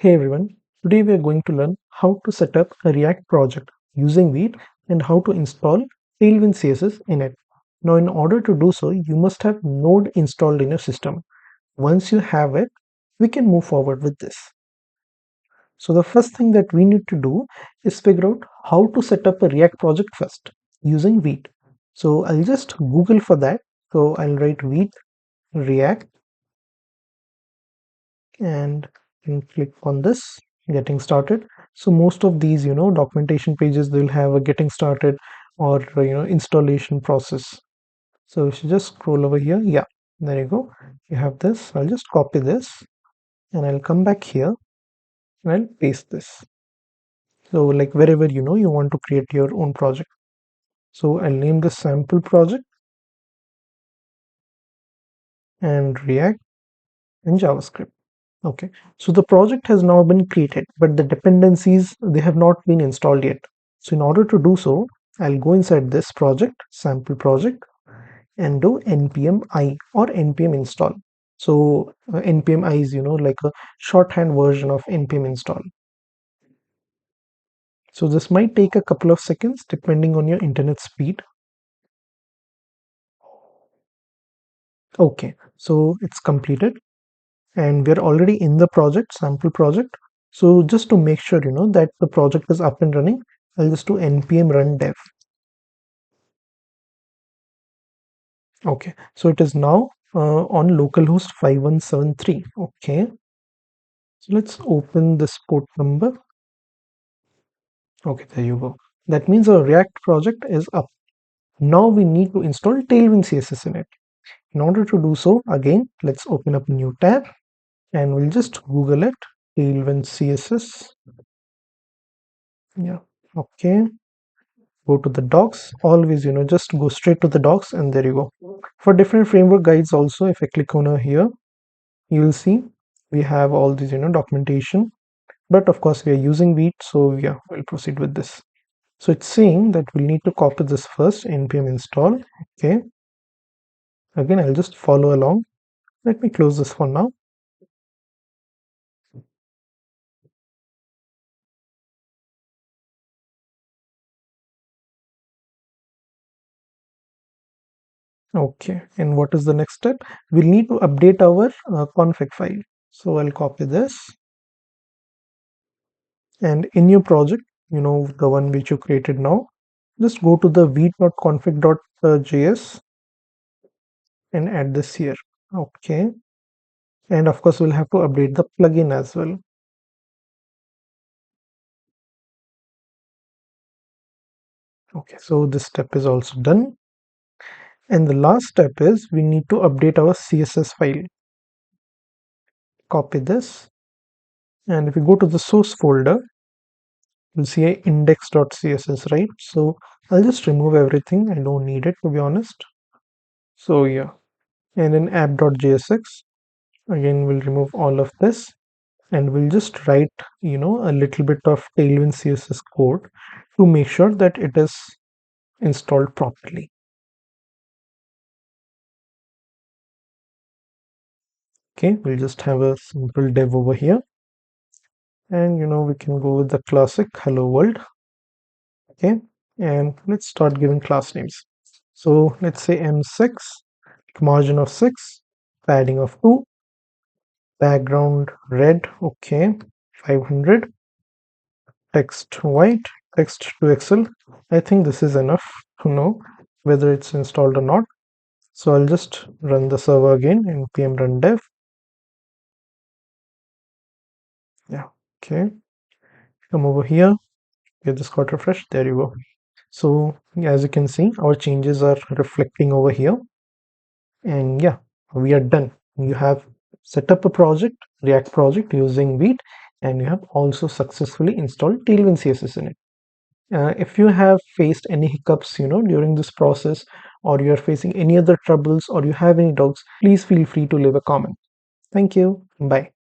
Hey everyone, today we are going to learn how to set up a React project using Vite and how to install Tailwind CSS in it. Now, in order to do so, you must have Node installed in your system. Once you have it, we can move forward with this. So the first thing that we need to do is figure out how to set up a React project first using Vite. So I'll just Google for that. So I'll write Vite React and click on this getting started. So most of these documentation pages, they'll have a getting started or installation process. So if you just scroll over here, yeah, there you go, you have this. I'll just copy this and I'll come back here and I'll paste this. So like wherever you want to create your own project, so I'll name this sample project and React and JavaScript. Okay, so the project has now been created, but the dependencies, they have not been installed yet. So in order to do so, I'll go inside this project, sample project, and do npm I or npm install. So npm I is like a shorthand version of npm install. So this might take a couple of seconds depending on your internet speed. Okay, so it's completed and we're already in the project, sample project. So just to make sure that the project is up and running, I'll just do npm run dev. Okay, so it is now on localhost 5173. Okay, so let's open this port number. Okay, there you go. That means our React project is up. Now we need to install Tailwind CSS in it. In order to do so, again, let's open up a new tab and we'll just Google it, Tailwind CSS. Yeah, okay. Go to the docs. Always, just go straight to the docs and there you go. For different framework guides also, if I click on here, you will see we have all these, documentation. But of course, we are using Vite, so yeah, we'll proceed with this. So it's saying that we'll need to copy this first, npm install. Okay. Again, I'll just follow along. Let me close this for now. Okay, and what is the next step? We'll need to update our config file. So I'll copy this. And in your project, the one which you created now, just go to the vite.config.js and add this here. Okay. And of course, we'll have to update the plugin as well. Okay, so this step is also done. And the last step is we need to update our CSS file. Copy this. And if we go to the source folder, you'll see a index.css, right? So I'll just remove everything. I don't need it, to be honest. So yeah. And in app.jsx, again, we'll remove all of this. And we'll just write, a little bit of Tailwind CSS code to make sure that it is installed properly. Okay, we'll just have a simple dev over here. And we can go with the classic hello world. Okay, and let's start giving class names. So let's say m6, margin of 6, padding of 2, background red, okay, 500, text white, text to Excel. I think this is enough to know whether it's installed or not. So I'll just run the server again, npm run dev. Yeah, okay, come over here, get this got refreshed, there you go. So as you can see, our changes are reflecting over here. And yeah, we are done. You have set up a project, React project using Vite, and you have also successfully installed Tailwind CSS in it. If you have faced any hiccups, during this process, or you are facing any other troubles, or you have any doubts, please feel free to leave a comment. Thank you. Bye.